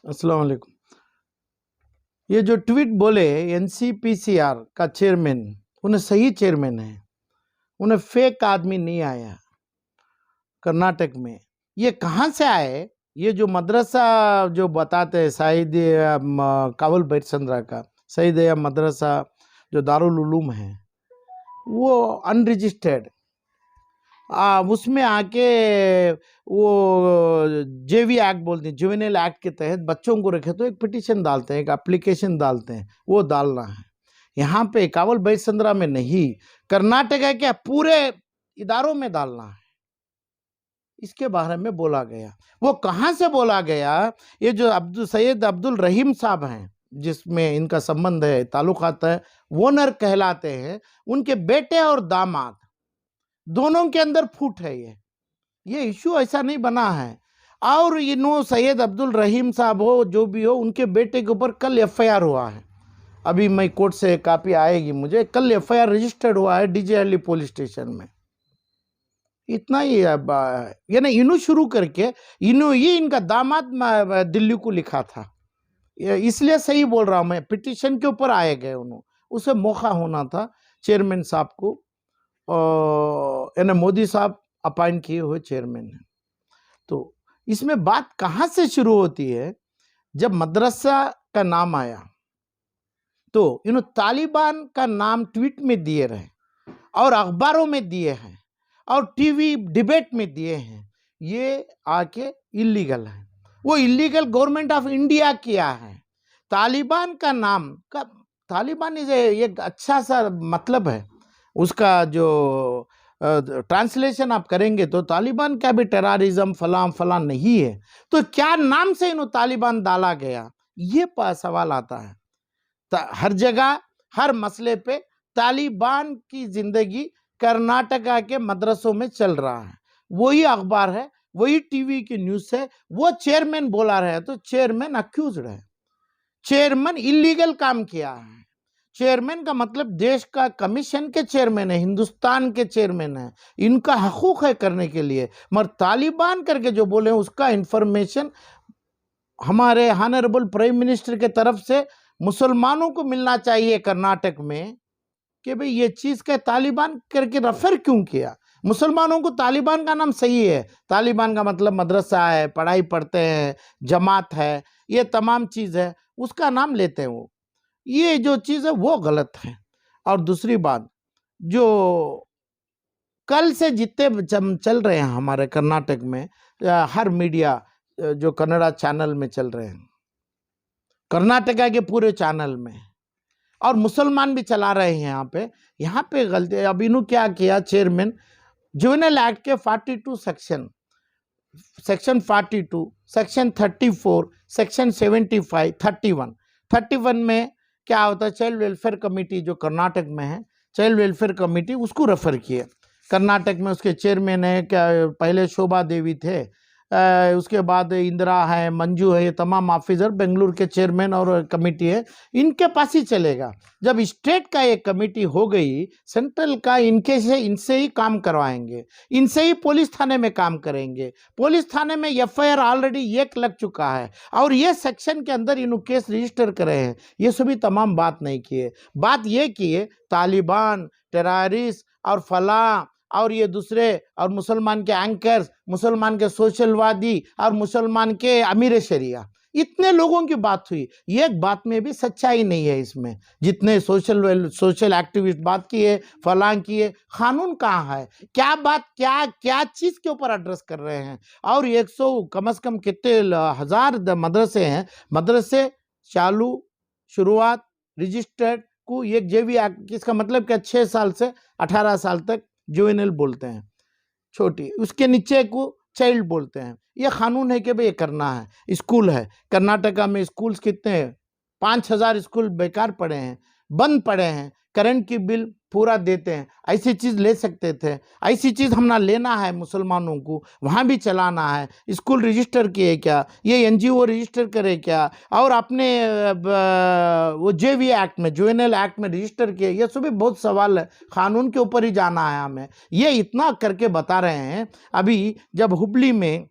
अस्सलाम वालेकुम। ये जो ट्वीट बोले एनसीपीसीआर का चेयरमैन, उन्हें सही चेयरमैन है, उन्हें फेक आदमी नहीं आया कर्नाटक में। ये कहाँ से आए? ये जो मदरसा जो बताते हैं शाहिद कावल बैरचंद्रा का सईद मदरसा जो दारुल उलूम है, वो अनरजिस्टर्ड उसमें आके वो जेवी एक्ट बोलते हैं, जुवेनाइल एक्ट के तहत बच्चों को रखे तो एक पिटीशन डालते हैं, एक एप्लीकेशन डालते हैं, वो डालना है। यहाँ पे कावल बैरचंद्रा में नहीं, कर्नाटक के पूरे इदारों में डालना है। इसके बारे में बोला गया। वो कहाँ से बोला गया? ये जो सैयद अब्दुल रहीम साहब हैं, जिसमें इनका संबंध है, ताल्लुकात है, ओनर कहलाते हैं, उनके बेटे और दामाद दोनों के अंदर फूट है। ये इशू ऐसा नहीं बना है। और सैयद अब्दुल रहीम साहब हो, जो भी हो, उनके बेटे के ऊपर कल एफआईआर हुआ है। अभी मैं कोर्ट से कॉपी आएगी मुझे, कल एफआईआर रजिस्टर्ड हुआ है डीजेहल्ली पुलिस स्टेशन में। इतना ही यानी इन्हों शुरू करके इन्हों ये इनका दामाद दिल्ली को लिखा था, इसलिए सही बोल रहा हूं मैं। पिटीशन के ऊपर आए गए उन्होंने, उसे मौका होना था चेयरमैन साहब को। यानी मोदी साहब अपॉइंट किए हुए चेयरमैन है। तो इसमें बात कहां से शुरू होती है? जब मदरसा का नाम आया तो तालिबान का नाम ट्वीट में दिए रहे और अखबारों में दिए हैं और टीवी डिबेट में दिए हैं। ये आके इलीगल है। वो इलीगल गवर्नमेंट ऑफ इंडिया किया है। तालिबान का नाम का, तालिबान इज एक अच्छा सा मतलब है उसका, जो ट्रांसलेशन आप करेंगे तो तालिबान का भी टेररिज्म फलां फलां नहीं है। तो क्या नाम से इन्हों तालिबान डाला गया, ये सवाल आता है। हर जगह हर मसले पे तालिबान की जिंदगी कर्नाटका के मदरसों में चल रहा है। वही अखबार है, वही टीवी की न्यूज है, वो चेयरमैन बोला रहे तो चेयरमैन अक्यूज्ड है। चेयरमैन इलीगल काम किया है। चेयरमैन का मतलब देश का कमीशन के चेयरमैन है, हिंदुस्तान के चेयरमैन है, इनका हकूक है करने के लिए। मगर तालिबान करके जो बोले उसका इंफॉर्मेशन हमारे ऑनरेबल प्राइम मिनिस्टर के तरफ से मुसलमानों को मिलना चाहिए कर्नाटक में कि भाई ये चीज का तालिबान करके रेफर क्यों किया। मुसलमानों को तालिबान का नाम सही है, तालिबान का मतलब मदरसा है, पढ़ाई पढ़ते हैं, जमात है, ये तमाम चीज है, उसका नाम लेते हैं वो। ये जो चीज है वो गलत है। और दूसरी बात, जो कल से जितने चल रहे हैं हमारे कर्नाटक में, हर मीडिया जो कन्नड़ा चैनल में चल रहे हैं, कर्नाटका के पूरे चैनल में, और मुसलमान भी चला रहे हैं यहाँ पे गलती। अब इन्हों क्या किया चेयरमैन, जुवेनाइल एक्ट के 42 सेक्शन 42, सेक्शन 34, सेक्शन 75, 31 में क्या होता है, चाइल्ड वेलफेयर कमेटी जो कर्नाटक में है, चाइल्ड वेलफेयर कमेटी, उसको रेफर किए। कर्नाटक में उसके चेयरमैन है, क्या पहले शोभा देवी थे, उसके बाद इंदिरा है, मंजू है, ये तमाम ऑफिसर बेंगलुरु के चेयरमैन और कमेटी है, इनके पास ही चलेगा। जब स्टेट का एक कमेटी हो गई, सेंट्रल का इनसे ही काम करवाएंगे, इनसे ही पुलिस थाने में काम करेंगे। पुलिस थाने में एफआईआर ऑलरेडी 1 लग चुका है और ये सेक्शन के अंदर इन केस रजिस्टर करे हैं। ये सभी तमाम बात नहीं किए। बात ये किए तालिबान, टेररिस्ट और फलां और ये दूसरे, और मुसलमान के एंकर्स, मुसलमान के सोशलवादी और मुसलमान के अमीर शरिया, इतने लोगों की बात हुई। एक बात में भी सच्चाई नहीं है इसमें। जितने सोशल एक्टिविस्ट बात किए, फलां किए, कानून कहाँ है? क्या बात, क्या चीज के ऊपर एड्रेस कर रहे हैं? और 100 कम से कम कितने हजार मदरसे हैं, मदरसे चालू, शुरुआत, रजिस्टर्ड को एक जेवी एक्ट, इसका मतलब क्या 6 साल से 18 साल तक जुवेनाइल बोलते हैं, छोटी, उसके नीचे को चाइल्ड बोलते हैं। ये कानून है कि भाई ये करना है। स्कूल है कर्नाटका में, स्कूल्स कितने हैं? 5000 स्कूल बेकार पड़े हैं, बंद पड़े हैं, करंट की बिल पूरा देते हैं। ऐसी चीज ले सकते थे, ऐसी चीज हमने लेना है मुसलमानों को, वहां भी चलाना है। स्कूल रजिस्टर किए क्या? ये एनजीओ रजिस्टर करे क्या? और अपने वो जेवी एक्ट में, जुवेनाइल एक्ट में रजिस्टर किए? ये सभी बहुत सवाल है, कानून के ऊपर ही जाना है हमें। ये इतना करके बता रहे हैं। अभी जब हुबली में,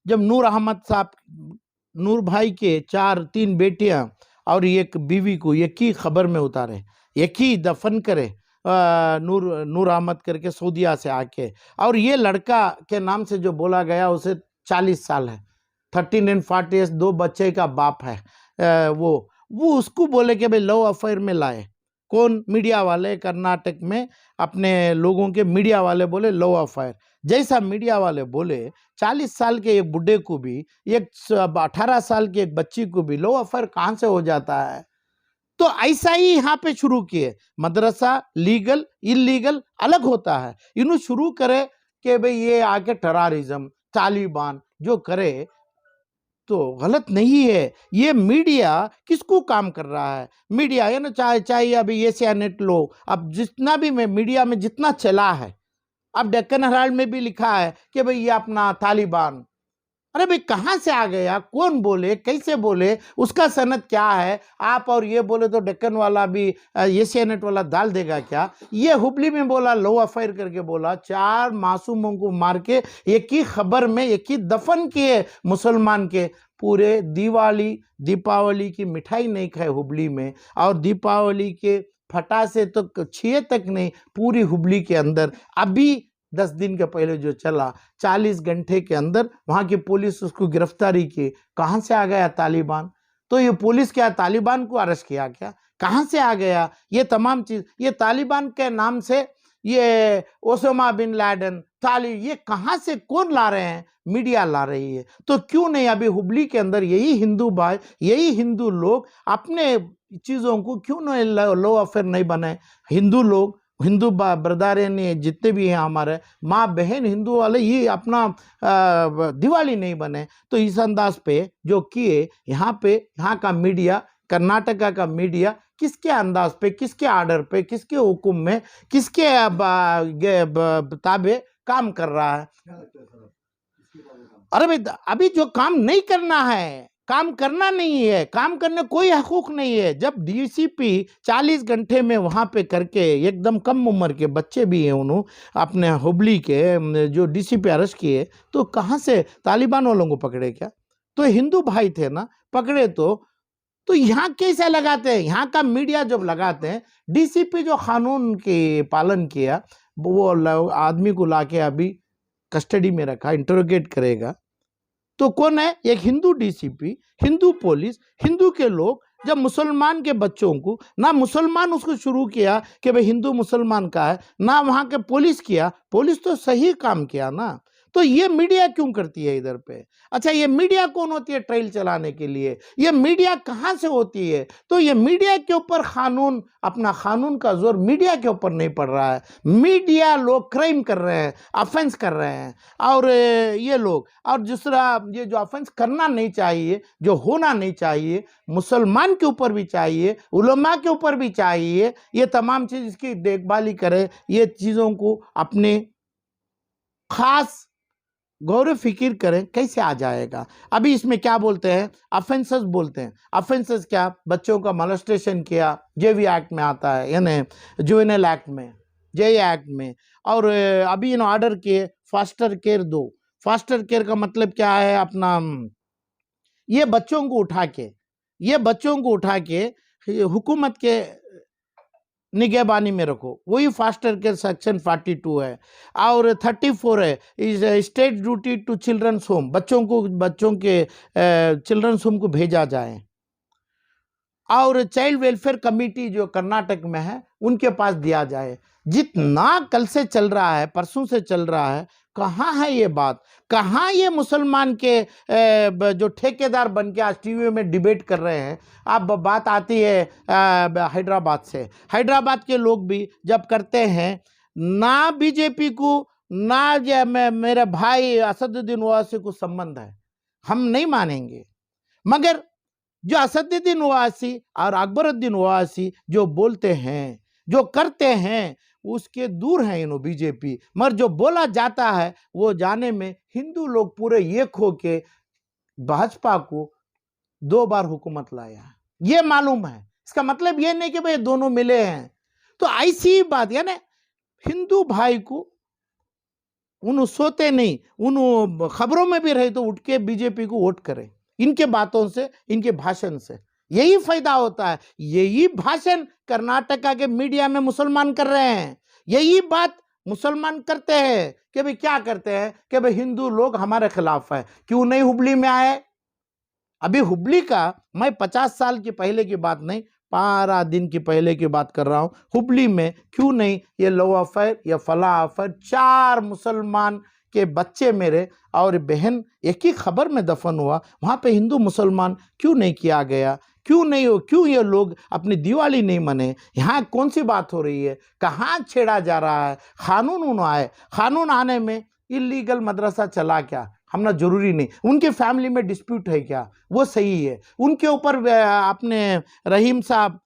जब नूर अहमद साहब नूर भाई के 3 बेटियां और एक बीवी को एक ही खबर में उतारे, एक ही दफन करे, नूर अहमद करके सऊदीया से आके। और ये लड़का के नाम से जो बोला गया उसे 40 साल है, 13 एंड 40 ईयर्स, 2 बच्चे का बाप है। वो उसको बोले कि भाई लव अफेयर में लाए। कौन? मीडिया वाले कर्नाटक में अपने लोगों के मीडिया वाले बोले लव अफेयर। जैसा मीडिया वाले बोले 40 साल के एक बुढ़े को भी, एक 18 साल की एक बच्ची को भी लव अफेयर कहां से हो जाता है? तो ऐसा ही यहाँ पे शुरू किए। मदरसा लीगल इलीगल अलग होता है, इन्हों शुरू करे कि भाई ये आके टेररिज्म तालिबान जो करे तो गलत नहीं है। ये मीडिया किसको काम कर रहा है? मीडिया है ना, चाहे अभी एशिया नेट लो, अब जितना भी में मीडिया में जितना चला है, अब डेक्कन हेराल्ड में भी लिखा है कि भाई ये अपना तालिबान। अरे भाई कहां से आ गया? कौन बोले? कैसे बोले? उसका सनद क्या है? आप और ये बोले तो डेक्कन वाला भी एशिया नेट वाला डाल देगा क्या? ये हुबली में बोला, लो अफेयर करके बोला, 4 मासूमों को मार के एक ही खबर में एक ही दफन किए मुसलमान के। पूरे दीपावली की मिठाई नहीं खाए हुबली में, और दीपावली के फटासे तो छुए तक नहीं पूरी हुबली के अंदर। अभी 10 दिन के पहले जो चला, 40 घंटे के अंदर वहां की पुलिस उसको गिरफ्तारी की। कहां से आ गया तालिबान? तो ये पुलिस क्या तालिबान को अरेस्ट किया क्या? कहां से आ गया ये तमाम चीज? ये तालिबान के नाम से ये ओसामा बिन लादेन ये कहां से कौन ला रहे हैं? मीडिया ला रही है। तो क्यों नहीं अभी हुबली के अंदर यही हिंदू भाई, यही हिंदू लोग अपने चीजों को क्यों नहीं लो अफेयर नहीं बनाए? हिंदू लोग, हिंदू ब्रदर जितने भी हैं हमारे माँ बहन हिंदू वाले, ये अपना दिवाली नहीं बने। तो इस अंदाज पे जो किए यहाँ पे, यहाँ का मीडिया, कर्नाटका का मीडिया किसके अंदाज पे, किसके आर्डर पे, किसके हुक्म में, किसके ताबे काम कर रहा है? अरे भाई अभी जो काम नहीं करना है, काम करना नहीं है, काम करने कोई हकूक नहीं है। जब डीसीपी 40 घंटे में वहां पे करके, एकदम कम उम्र के बच्चे भी हैं उन्होंने अपने हुबली के जो डीसीपी अरेस्ट किए, तो कहां से तालिबान वालों को पकड़े क्या? तो हिंदू भाई थे ना, पकड़े। तो यहाँ कैसे लगाते हैं? यहाँ का मीडिया जब लगाते हैं, डीसीपी जो कानून के पालन किया वो आदमी को लाके अभी कस्टडी में रखा, इंटरोगेट करेगा। तो कौन है? एक हिंदू डीसीपी, हिंदू पुलिस, हिंदू के लोग। जब मुसलमान के बच्चों को, ना मुसलमान उसको शुरू किया कि भाई हिंदू मुसलमान का है, ना वहां के पुलिस किया, पुलिस तो सही काम किया ना। तो ये मीडिया क्यों करती है इधर पे? अच्छा, ये मीडिया कौन होती है ट्रायल चलाने के लिए? ये मीडिया कहां से होती है? तो ये मीडिया के ऊपर कानून, अपना कानून का जोर मीडिया के ऊपर नहीं पड़ रहा है। मीडिया लोग क्राइम कर रहे हैं, ऑफेंस कर रहे हैं, और ये लोग, और दूसरा ये जो ऑफेंस करना नहीं चाहिए, जो होना नहीं चाहिए, मुसलमान के ऊपर भी चाहिए, उलमा के ऊपर भी चाहिए, ये तमाम चीज इसकी देखभाली करे, ये चीजों को अपने खास गौर फिक्र करें, कैसे आ जाएगा? अभी इसमें क्या बोलते हैं? अफेंसेस बोलते हैं। अफेंसेस क्या? बच्चों का मोलेस्टेशन किया, जेवी एक्ट में आता है, यानी जुवेनाइल एक्ट में, जे एक्ट में। और अभी इन ऑर्डर किए फास्टर केयर दो। फास्टर केयर का मतलब क्या है? अपना ये बच्चों को उठा के हुकूमत के निगहबानी में रखो, वही फास्टर केयर सेक्शन 42 है। और 34 है, is state duty to children's home, बच्चों के चिल्ड्रंस होम को भेजा जाए। और चाइल्ड वेलफेयर कमेटी जो कर्नाटक में है उनके पास दिया जाए। जितना कल से चल रहा है, परसों से चल रहा है, कहाँ है ये बात? कहाँ ये मुसलमान के जो ठेकेदार बन के आज टीवी में डिबेट कर रहे हैं? अब बात आती है हैदराबाद से। हैदराबाद के लोग भी जब करते हैं ना, बीजेपी को ना मेरे भाई असदुद्दीन ओवैसी को संबंध है, हम नहीं मानेंगे। मगर जो असदुद्दीन ओवैसी और अकबरुद्दीन ओवैसी जो बोलते हैं, जो करते हैं, उसके दूर है इन्हों बीजेपी। मगर जो बोला जाता है वो जाने में हिंदू लोग पूरे एक होके भाजपा को 2 बार हुकूमत लाया, ये मालूम है। इसका मतलब ये नहीं कि भाई दोनों मिले हैं। तो ऐसी बात, यानी हिंदू भाई को उन सोते नहीं, उन खबरों में भी रहे तो उठ के बीजेपी को वोट करें, इनके बातों से, इनके भाषण से यही फायदा होता है। यही भाषण कर्नाटका के मीडिया में मुसलमान कर रहे हैं, यही बात मुसलमान करते हैं कि भाई क्या करते हैं कि भाई हिंदू लोग हमारे खिलाफ है। क्यों नहीं हुबली में आए? अभी हुबली का मैं 50 साल की पहले की बात नहीं, 12 दिन की पहले की बात कर रहा हूं। हुबली में क्यों नहीं ये लव अफेयर या फला अफेयर, 4 मुसलमान के बच्चे मेरे और बहन एक ही खबर में दफन हुआ, वहां पे हिंदू मुसलमान क्यों नहीं किया गया? क्यों नहीं हो? क्यों ये लोग अपनी दिवाली नहीं मने? यहाँ कौन सी बात हो रही है? कहाँ छेड़ा जा रहा है? कानून आए, कानून आने में इलीगल मदरसा चला क्या? हमने जरूरी नहीं। उनके फैमिली में डिस्प्यूट है क्या? वो सही है। उनके ऊपर अपने रहीम साहब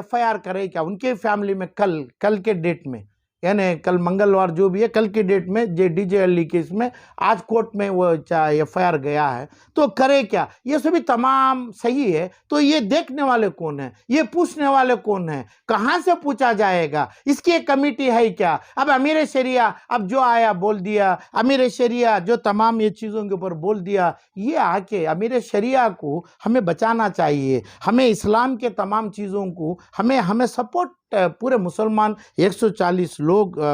FIR करे क्या? उनके फैमिली में कल के डेट में, यानी कल मंगलवार जो भी है, कल के डेट में DJLE केस में आज कोर्ट में वो FIR गया है, तो करे क्या? ये सभी तमाम सही है। तो ये देखने वाले कौन है? ये पूछने वाले कौन है? कहाँ से पूछा जाएगा? इसकी एक कमेटी है क्या? अब अमीर शरिया अब जो आया बोल दिया, अमीर शरिया जो तमाम ये चीज़ों के ऊपर बोल दिया, ये आके अमीर शरिया को हमें बचाना चाहिए। हमें इस्लाम के तमाम चीज़ों को हमें सपोर्ट, पूरे मुसलमान 140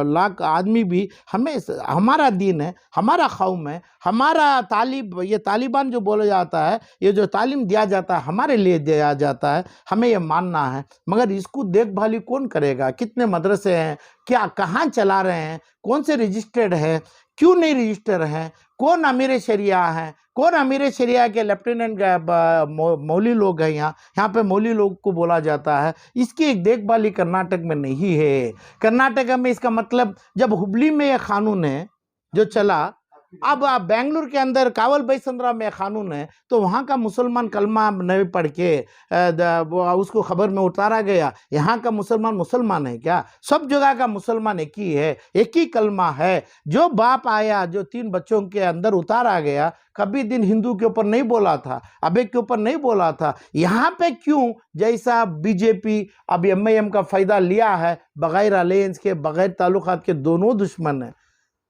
लाख आदमी भी हमें, हमारा दीन है, हमारा कौम है, हमारा ये तालिबान जो बोला जाता है, ये जो तालीम दिया जाता है हमारे लिए दिया जाता है, हमें ये मानना है। मगर इसको देखभाली कौन करेगा? कितने मदरसे हैं? क्या कहाँ चला रहे हैं? कौन से रजिस्टर्ड है? क्यों नहीं रजिस्टर है? कौन अमीर शरिया है? कौन अमीर शरिया के लेफ्टिनेंट मौली लोग हैं? यहाँ पे मौली लोग को बोला जाता है। इसकी एक देखभाली कर्नाटक में नहीं है। कर्नाटक में इसका मतलब, जब हुबली में यह कानून है जो चला, अब आप बेंगलुरु के अंदर कावल बैसंद्रा में कानून है, तो वहाँ का मुसलमान कलमा नहीं पढ़ के उसको खबर में उतारा गया। यहाँ का मुसलमान है क्या? सब जगह का मुसलमान एक ही है, एक ही कलमा है। जो बाप आया, जो 3 बच्चों के अंदर उतारा गया, कभी दिन हिंदू के ऊपर नहीं बोला था, अबे के ऊपर नहीं बोला था। यहाँ पे क्यों? जैसा बीजेपी अब MIM का फायदा लिया है, बगैर अलायंस के, बगैर ताल्लुकात के, दोनों दुश्मन है,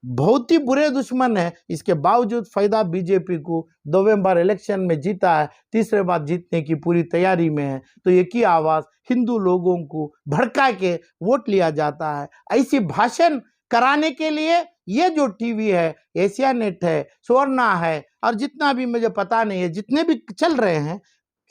बहुत ही बुरे दुश्मन है। इसके बावजूद फायदा बीजेपी को नवंबर इलेक्शन में जीता है, तीसरे बार जीतने की पूरी तैयारी में है। तो एक ही आवाज हिंदू लोगों को भड़का के वोट लिया जाता है। ऐसी भाषण कराने के लिए ये जो टीवी है, एशिया नेट है, स्वर्णा है, और जितना भी मुझे पता नहीं है, जितने भी चल रहे हैं,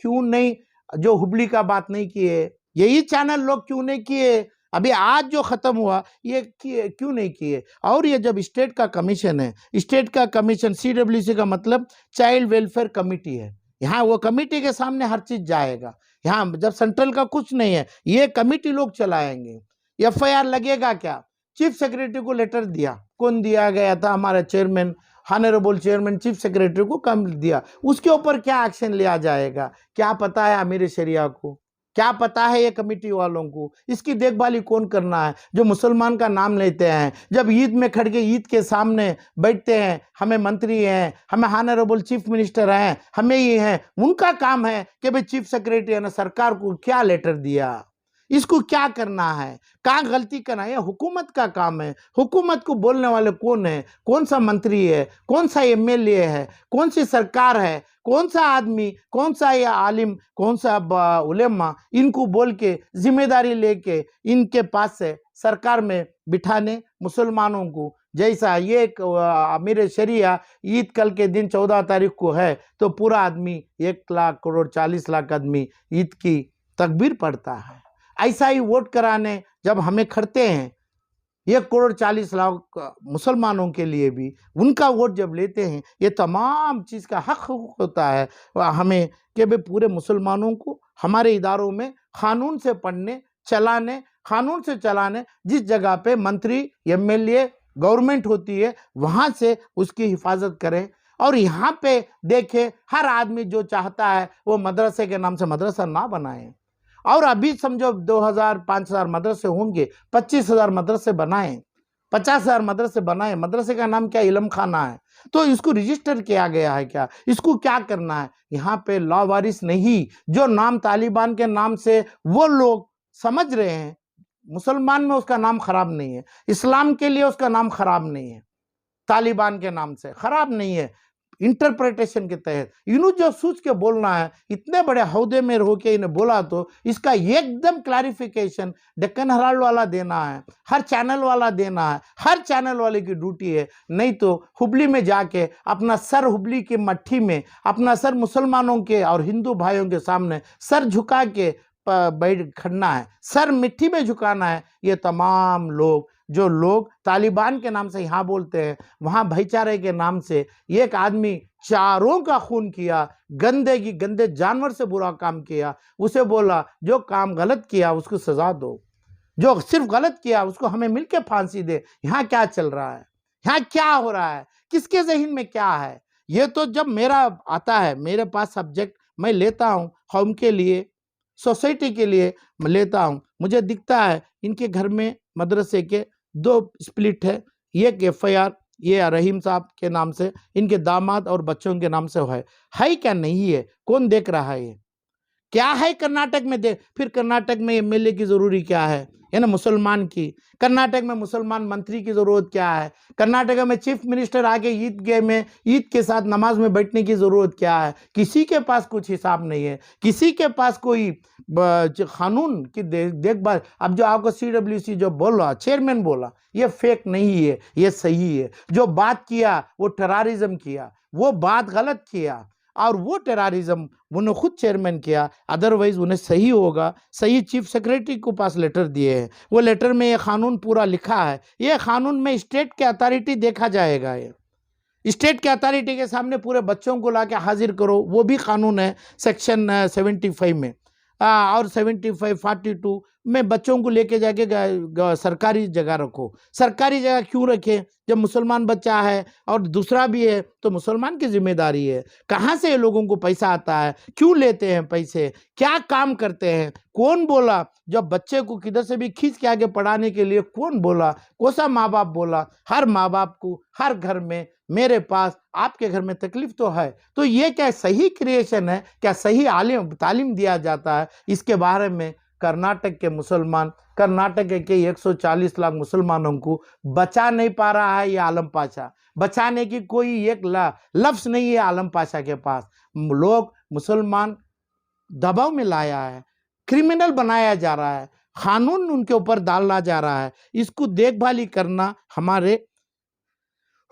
क्यों नहीं जो हुबली का बात नहीं किए? यही चैनल लोग क्यों नहीं किए? अभी आज जो खत्म हुआ ये क्यों नहीं किए? और ये जब स्टेट का कमीशन है, स्टेट का कमीशन, CWC का मतलब चाइल्ड वेलफेयर कमेटी है, यहाँ वो कमेटी के सामने हर चीज जाएगा। यहाँ जब सेंट्रल का कुछ नहीं है, ये कमेटी लोग चलाएंगे। FIR लगेगा क्या? चीफ सेक्रेटरी को लेटर दिया, कौन दिया गया था? हमारा chairman, honourable chairman chief secretary को कम दिया। उसके ऊपर क्या एक्शन लिया जाएगा? क्या पता है अमीर शरिया को? क्या पता है ये कमेटी वालों को? इसकी देखभाली कौन करना है? जो मुसलमान का नाम लेते हैं, जब ईद में खड़ के ईद के सामने बैठते हैं, हमें मंत्री हैं, हमें ऑनरेबल चीफ मिनिस्टर हैं, हमें ये हैं, उनका काम है कि भाई चीफ सेक्रेटरी ने सरकार को क्या लेटर दिया, इसको क्या करना है, क्या गलती करना है? ये हुकूमत का काम है। हुकूमत को बोलने वाले कौन है? कौन सा मंत्री है? कौन सा MLA है? कौन सी सरकार है? कौन सा आदमी, कौन सा ये आलिम, कौन सा उलेमा, इनको बोल के जिम्मेदारी लेके इनके पास से सरकार में बिठाने मुसलमानों को? जैसा ये अमीर शरिया ईद कल के दिन 14 तारीख को है, तो पूरा आदमी 1,40,00,000 आदमी ईद की तकबीर पढ़ता है। ऐसा ही वोट कराने जब हमें खड़ते हैं 1,40,00,000 मुसलमानों के लिए भी, उनका वोट जब लेते हैं, ये तमाम चीज़ का हक होता है हमें कि भाई पूरे मुसलमानों को हमारे इदारों में कानून से पढ़ने, चलाने, कानून से चलाने, जिस जगह पे मंत्री, MLA, गवर्नमेंट होती है, वहाँ से उसकी हिफाजत करें। और यहाँ पे देखें, हर आदमी जो चाहता है वो मदरसे के नाम से मदरसा ना बनाए। और अभी समझो 2,000-5,000 मदरसे होंगे, 25,000 मदरसे बनाएं, 50,000 मदरसे बनाएं। मदरसे का नाम क्या? इल्म खाना है। तो इसको रजिस्टर किया गया है क्या? इसको क्या करना है? यहाँ पे लावारिस नहीं, जो नाम तालिबान के नाम से वो लोग समझ रहे हैं, मुसलमान में उसका नाम खराब नहीं है, इस्लाम के लिए उसका नाम खराब नहीं है, तालिबान के नाम से खराब नहीं है। इंटरप्रिटेशन के तहत इन्हों जो सोच के बोलना है, इतने बड़े अहदे में रह के इन्हें बोला, तो इसका एकदम क्लैरिफिकेशन डेक्कन हेराल्ड वाला देना है, हर चैनल वाला देना है, हर चैनल वाले की ड्यूटी है। नहीं तो हुबली में जाके अपना सर, हुबली की मट्ठी में अपना सर मुसलमानों के और हिंदू भाइयों के सामने सर झुका के बैठ खड़ना है, सर मिट्टी में झुकाना है। ये तमाम लोग, जो लोग तालिबान के नाम से यहाँ बोलते हैं, वहाँ भाईचारे के नाम से एक आदमी चारों का खून किया, गंदे जानवर से बुरा काम किया, उसे बोला जो काम गलत किया उसको सजा दो, जो सिर्फ गलत किया उसको हमें मिलके फांसी दे। यहाँ क्या चल रहा है, यहाँ क्या हो रहा है, किसके जहन में क्या है? ये तो जब मेरा आता है, मेरे पास सब्जेक्ट मैं लेता हूँ, कौम के लिए, सोसाइटी के लिए मैं लेता हूँ, मुझे दिखता है इनके घर में मदरसे के 2 स्प्लिट है, एक FIR ये रहीम साहब के नाम से, इनके दामाद और बच्चों के नाम से है क्या? नहीं है। कौन देख रहा है? ये क्या है कर्नाटक में? फिर कर्नाटक में MLA की जरूरी क्या है ना, मुसलमान की? कर्नाटक में मुसलमान मंत्री की जरूरत क्या है? कर्नाटक में चीफ मिनिस्टर आके ईदगाह में ईद के साथ नमाज में बैठने की जरूरत क्या है? किसी के पास कुछ हिसाब नहीं है, किसी के पास कोई कानून की देखभाल। अब जो आपको CWC जो बोला, चेयरमैन बोला, ये फेक नहीं है, ये सही है। जो बात किया वो टेररिज्म किया, वो बात गलत किया, और वो टेररिज्म उन्हें खुद चेयरमैन किया, अदरवाइज उन्हें सही होगा। सही चीफ सेक्रेटरी को पास लेटर दिए हैं, वो लेटर में ये कानून पूरा लिखा है। ये कानून में स्टेट के अथॉरिटी देखा जाएगा, ये स्टेट के अथॉरिटी के सामने पूरे बच्चों को लाके हाजिर करो, वो भी कानून है सेक्शन 75 में। और 75, 42 में बच्चों को लेके जाके सरकारी जगह रखो। सरकारी जगह क्यों रखें? जब मुसलमान बच्चा है और दूसरा भी है तो मुसलमान की जिम्मेदारी है। कहाँ से ये लोगों को पैसा आता है, क्यों लेते हैं पैसे, क्या काम करते हैं? कौन बोला जब बच्चे को किधर से भी खींच के आगे पढ़ाने के लिए? कौन बोला? कौन सा माँ बाप बोला? हर माँ बाप को हर घर में, मेरे पास, आपके घर में तकलीफ तो है। तो ये क्या सही क्रिएशन है? क्या सही तालीम दिया जाता है? इसके बारे में कर्नाटक के मुसलमान, कर्नाटक के 140 लाख मुसलमानों को बचा नहीं पा रहा है ये आलम पाशा। बचाने की कोई एक लफ्ज नहीं है आलम पाशा के पास। लोग मुसलमान दबाव में लाया है, क्रिमिनल बनाया जा रहा है, कानून उनके ऊपर डाला जा रहा है। इसको देखभाली करना हमारे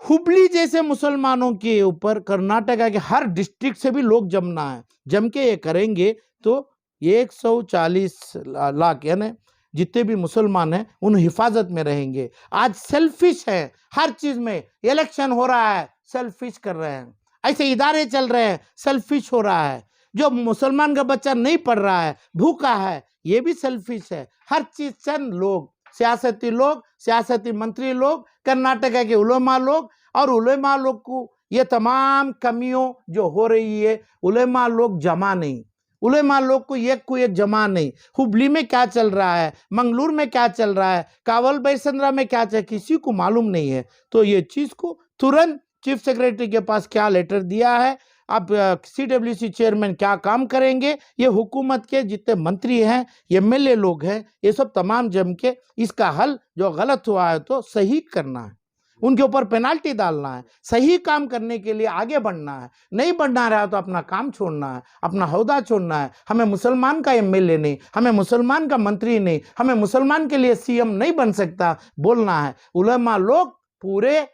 हुबली जैसे मुसलमानों के ऊपर, कर्नाटक के हर डिस्ट्रिक्ट से भी लोग जमना है। जम के ये करेंगे तो 140 लाख यानी जितने भी मुसलमान हैं उन हिफाजत में रहेंगे। आज सेल्फिश है हर चीज में, इलेक्शन हो रहा है सेल्फिश कर रहे हैं, ऐसे इदारे चल रहे हैं सेल्फिश हो रहा है। जो मुसलमान का बच्चा नहीं पढ़ रहा है, भूखा है, ये भी सेल्फिश है। हर चीज चंद लोग, सियासती मंत्री लोग, कर्नाटक के उलेमा लोग, और उलेमा लोग को ये तमाम कमियों जो हो रही है, उलेमा लोग जमा नहीं, उलेमा लोग को एक जमा नहीं। हुबली में क्या चल रहा है, मंगलूर में क्या चल रहा है, कावल बैसंद्रा में क्या चल, किसी को मालूम नहीं है। तो ये चीज को तुरंत चीफ सेक्रेटरी के पास क्या लेटर दिया है, अब CWC चेयरमैन क्या काम करेंगे, ये हुकूमत के जितने मंत्री हैं, MLA लोग हैं, ये सब तमाम जम के इसका हल, जो गलत हुआ है तो सही करना है, उनके ऊपर पेनाल्टी डालना है, सही काम करने के लिए आगे बढ़ना है। नहीं बढ़ना रहा तो अपना काम छोड़ना है, अपना ओहदा छोड़ना है। हमें मुसलमान का MLA नहीं, हमें मुसलमान का मंत्री नहीं, हमें मुसलमान के लिए CM नहीं बन सकता बोलना है। उलेमा लोग पूरे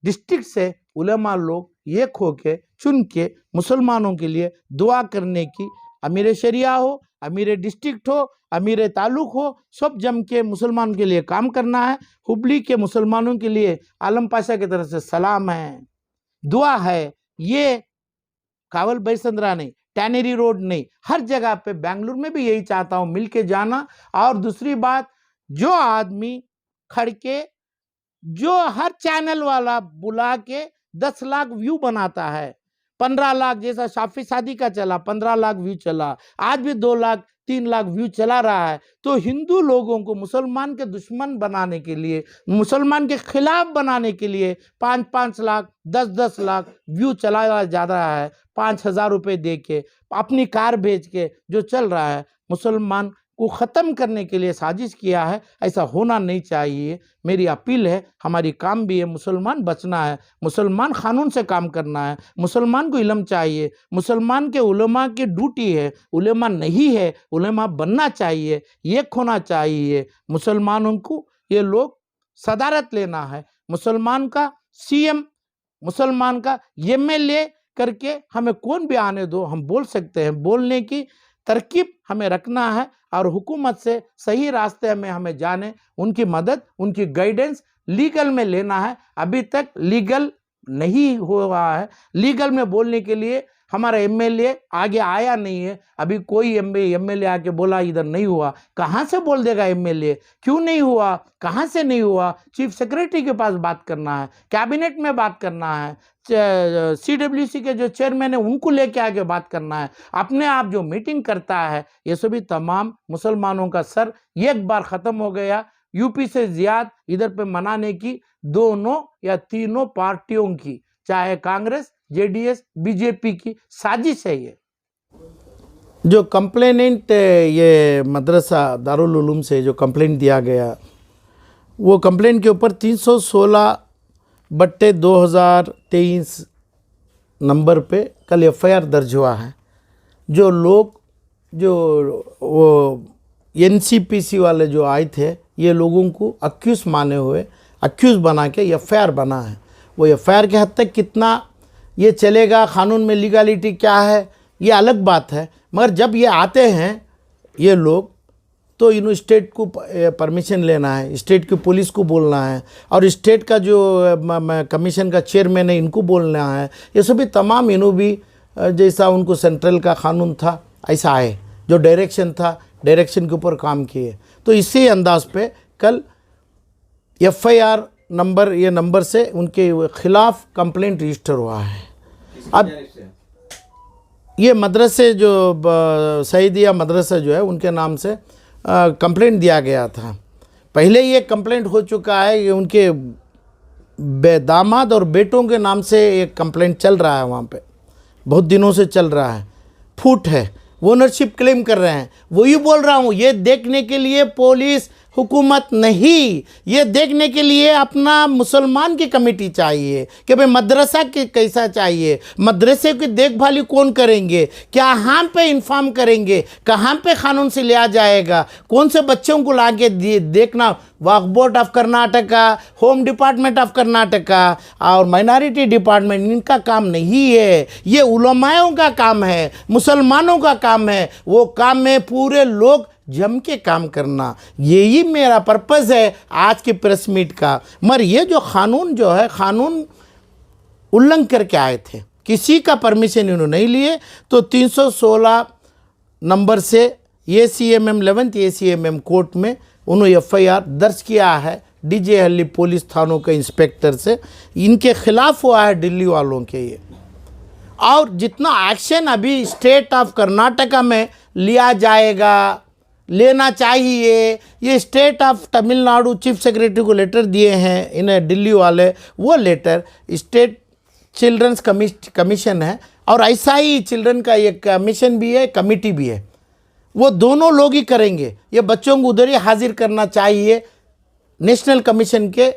डिस्ट्रिक्ट से उलेमा लोग एक होके चुन के मुसलमानों के लिए दुआ करने की, अमीर शरिया हो, अमीर डिस्ट्रिक्ट हो, अमीर तालुक हो, सब जम के मुसलमानों के लिए काम करना है। हुबली के मुसलमानों के लिए आलम पाशा की तरफ से सलाम है, दुआ है। ये कावल बैसंद्रा नहीं, टैनरी रोड नहीं, हर जगह पे, बेंगलुरु में भी यही चाहता हूँ, मिल के जाना। और दूसरी बात, जो आदमी खड़के, जो हर चैनल वाला बुला के 10 लाख व्यू बनाता है, 15 लाख, जैसा शाफी शादी का चला 15 लाख व्यू चला, आज भी 2 लाख 3 लाख व्यू चला रहा है। तो हिंदू लोगों को मुसलमान के दुश्मन बनाने के लिए, मुसलमान के खिलाफ बनाने के लिए 5-5 लाख 10-10 लाख व्यू चलाया जा रहा है। 5,000 रुपये दे के, अपनी कार बेच के जो चल रहा है, मुसलमान को ख़त्म करने के लिए साजिश किया है। ऐसा होना नहीं चाहिए। मेरी अपील है, हमारी काम भी है, मुसलमान बचना है, मुसलमान क़ानून से काम करना है, मुसलमान को इल्म चाहिए, मुसलमान के उलमा की ड्यूटी है, उलमा नहीं है, उलमा बनना चाहिए, ये होना चाहिए। मुसलमानों को ये लोग सदारत लेना है, मुसलमान का सीएम, मुसलमान का एमएलए करके हमें कौन भी आने दो, हम बोल सकते हैं। बोलने की तरकीब हमें रखना है और हुकूमत से सही रास्ते में हमें जाने, उनकी मदद, उनकी गाइडेंस लीगल में लेना है। अभी तक लीगल नहीं हुआ है। लीगल में बोलने के लिए हमारा एमएलए आगे आया नहीं है। अभी कोई एमएलए आके बोला इधर नहीं हुआ, कहाँ से बोल देगा एमएलए? क्यों नहीं हुआ, कहाँ से नहीं हुआ? चीफ सेक्रेटरी के पास बात करना है, कैबिनेट में बात करना है, CWC के जो चेयरमैन है उनको लेके आके बात करना है। अपने आप जो मीटिंग करता है, ये सभी तमाम मुसलमानों का सर एक बार ख़त्म हो गया। यूपी से ज़्यादा इधर पे मनाने की दोनों या तीनों पार्टियों की, चाहे कांग्रेस, जेडीएस, बीजेपी की साजिश है। ये जो कंप्लेनेंट, ये मदरसा दारुल उलूम से जो कंप्लेंट दिया गया, वो कंप्लेंट के ऊपर 316/2023 नंबर पे कल एफआईआर दर्ज हुआ है। जो लोग, जो वो एनसीपीसी वाले जो आए थे, ये लोगों को अक्यूज माने हुए, अक्यूज बना के एफआईआर बना है। वो एफआईआर के हद तक कितना ये चलेगा, क़ानून में लीगलिटी क्या है, ये अलग बात है। मगर जब ये आते हैं ये लोग, तो इन्हों स्टेट को परमिशन लेना है, स्टेट की पुलिस को बोलना है, और स्टेट का जो कमीशन का चेयरमैन है इनको बोलना है। ये सभी तमाम इन्हों भी जैसा उनको सेंट्रल का कानून था ऐसा है, जो डायरेक्शन था, डायरेक्शन के ऊपर काम किए। तो इसी अंदाज पे कल एफआईआर नंबर, ये नंबर से उनके खिलाफ कंप्लेंट रजिस्टर हुआ है। अब ये मदरसे जो सईदिया मदरसा जो है उनके नाम से कंप्लेंट दिया गया था। पहले ये कंप्लेंट हो चुका है, ये उनके दामाद और बेटों के नाम से एक कंप्लेंट चल रहा है, वहाँ पे बहुत दिनों से चल रहा है। फूट है, ओनरशिप क्लेम कर रहे हैं। वही बोल रहा हूँ, ये देखने के लिए पुलिस हुकूमत नहीं, ये देखने के लिए अपना मुसलमान की कमेटी चाहिए कि भाई मदरसा के कैसा चाहिए, मदरसे की देखभाली कौन करेंगे, क्या हम पे इन्फॉर्म करेंगे, कहाँ पे कानून से लिया जाएगा, कौन से बच्चों को लाके देखना। Waqf board of Karnataka, home department of Karnataka और माइनॉरिटी डिपार्टमेंट, इनका काम नहीं है, ये उलमाओं का काम है, मुसलमानों का काम है। वो काम में पूरे लोग जम के काम करना, यही मेरा पर्पज़ है आज के प्रेस मीट का। मगर ये जो कानून जो है, कानून उल्लंघन करके आए थे, किसी का परमिशन इन्होंने नहीं लिए। तो 316 नंबर से ACMM 11th ACMM कोर्ट में उन्होंने एफआईआर दर्ज किया है डीजे हल्ली पुलिस थानों के इंस्पेक्टर से। इनके खिलाफ हुआ है दिल्ली वालों के ये। और जितना एक्शन अभी स्टेट ऑफ कर्नाटका में लिया जाएगा, लेना चाहिए, ये state of Tamil Nadu chief secretary को लेटर दिए हैं इन्हें दिल्ली वाले। वो लेटर स्टेट चिल्ड्रंस कमीशन है, और ऐसा ही चिल्ड्रन का ये कमीशन भी है, कमिटी भी है। वो दोनों लोग ही करेंगे। ये बच्चों को उधर ही हाजिर करना चाहिए नेशनल कमीशन के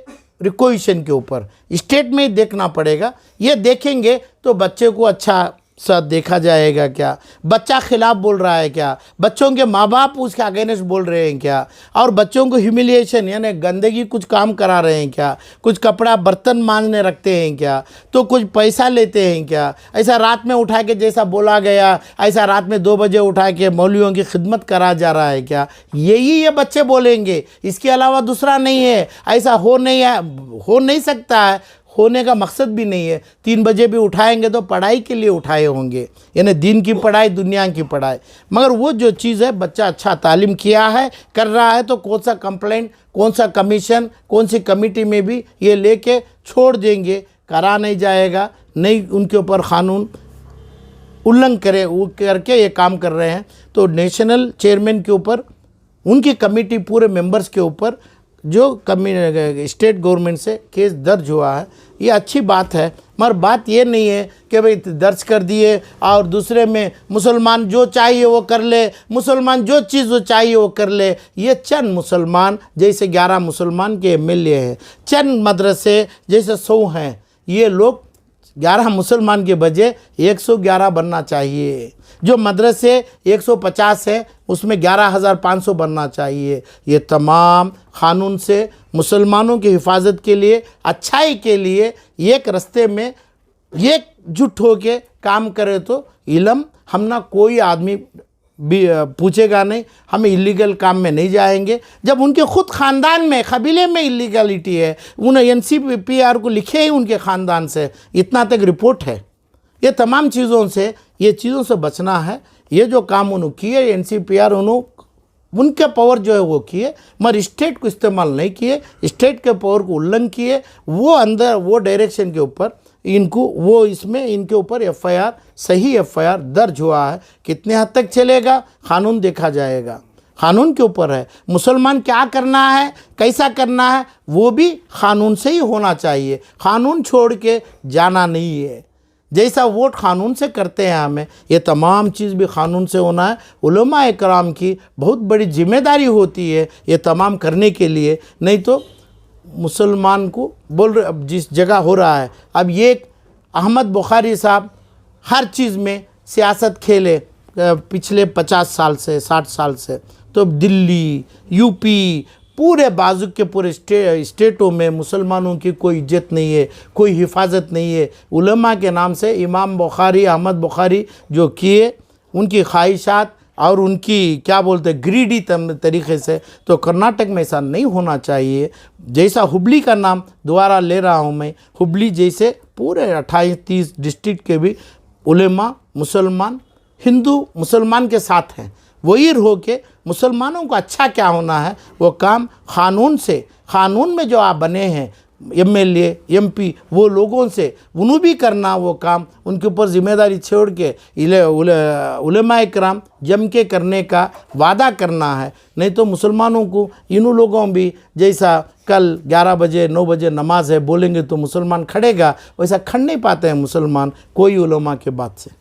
रिक्वेशन के ऊपर, स्टेट में ही देखना पड़ेगा। ये देखेंगे तो बच्चे को अच्छा सा देखा जाएगा क्या, बच्चा खिलाफ बोल रहा है क्या, बच्चों के माँ बाप उसके अगेंस्ट बोल रहे हैं क्या, और बच्चों को ह्यूमिलिएशन यानी गंदगी कुछ काम करा रहे हैं क्या, कुछ कपड़ा बर्तन मांजने रखते हैं क्या, तो कुछ पैसा लेते हैं क्या, ऐसा रात में उठा के जैसा बोला गया ऐसा रात में 2 बजे उठा के मौलवियों की खिदमत करा जा रहा है क्या, यही ये बच्चे बोलेंगे। इसके अलावा दूसरा नहीं है। ऐसा हो नहीं सकता है, होने का मकसद भी नहीं है। 3 बजे भी उठाएंगे तो पढ़ाई के लिए उठाए होंगे, यानी दिन की पढ़ाई, दुनिया की पढ़ाई। मगर वो जो चीज़ है, बच्चा अच्छा तालीम किया है, कर रहा है, तो कौन सा कंप्लेंट, कौन सा कमीशन, कौन सी कमेटी में भी ये लेके छोड़ देंगे, करा नहीं जाएगा। नहीं उनके ऊपर कानून उल्लंघन करे वो करके ये काम कर रहे हैं। तो नेशनल चेयरमैन के ऊपर, उनकी कमेटी पूरे मेंबर्स के ऊपर जो स्टेट गवर्नमेंट से केस दर्ज हुआ है, ये अच्छी बात है, मगर बात ये नहीं है कि भाई दर्ज कर दिए और दूसरे में मुसलमान जो चाहिए वो कर ले, मुसलमान जो चीज़ वो चाहिए वो कर ले। ये चंद मुसलमान जैसे 11 मुसलमान के एमएलए हैं, चंद मदरसे जैसे 100 हैं, ये लोग 11 मुसलमान के बजाय 111 बनना चाहिए। जो मदरसे 150 है उसमें 11,500 बनना चाहिए। ये तमाम क़ानून से मुसलमानों की हिफाजत के लिए, अच्छाई के लिए एक रास्ते में एकजुट हो के काम करे तो इल्म हम ना कोई आदमी भी पूछेगा नहीं, हम इलीगल काम में नहीं जाएंगे। जब उनके ख़ुद ख़ानदान में, कबीले में इलीगलिटी है, उन्हें एनसीपीआर को लिखे ही उनके ख़ानदान से, इतना तक रिपोर्ट है। ये तमाम चीज़ों से बचना है। ये जो काम उन्होंने किए एनसीपीआर, उनके पावर जो है वो किए, मगर स्टेट को इस्तेमाल नहीं किए, स्टेट के पावर को उल्लंघन किए। वो अंदर वो डायरेक्शन के ऊपर इनके ऊपर एफआईआर, सही एफआईआर दर्ज हुआ है। कितने हद तक चलेगा कानून देखा जाएगा, कानून के ऊपर है। मुसलमान क्या करना है, कैसा करना है, वो भी कानून से ही होना चाहिए। कानून छोड़ के जाना नहीं है। जैसा वोट कानून से करते हैं हमें, ये तमाम चीज़ भी कानून से होना है। उलमा इकराम की बहुत बड़ी जिम्मेदारी होती है ये तमाम करने के लिए। नहीं तो मुसलमान को बोल रहे, अब जिस जगह हो रहा है, अब ये अहमद बुखारी साहब हर चीज़ में सियासत खेले पिछले 50 साल से, 60 साल से, तो दिल्ली, यूपी, पूरे बाजू के पूरे स्टेटों में मुसलमानों की कोई इज्जत नहीं है, कोई हिफाजत नहीं है। उलमा के नाम से इमाम बुखारी, अहमद बुखारी जो किए, उनकी ख्वाहिशात और उनकी क्या बोलते हैं ग्रीडी तरीके से, तो कर्नाटक में ऐसा नहीं होना चाहिए। जैसा हुबली का नाम दोबारा ले रहा हूँ मैं, हुबली जैसे पूरे 28-30 डिस्ट्रिक्ट के भी उलेमा मुसलमान, हिंदू मुसलमान के साथ हैं। वही हो के मुसलमानों को अच्छा क्या होना है वो काम क़ानून से, क़ानून में जो आप बने हैं एमएलए, एमपी, वो लोगों से उन्होंने भी करना वो काम, उनके ऊपर जिम्मेदारी छोड़ के उलेमा इकराम जम के करने का वादा करना है। नहीं तो मुसलमानों को इन लोगों भी जैसा कल 11 बजे 9 बजे नमाज है बोलेंगे तो मुसलमान खड़ेगा, वैसा खड़ नहीं पाते हैं मुसलमान कोई उलेमा के बात से।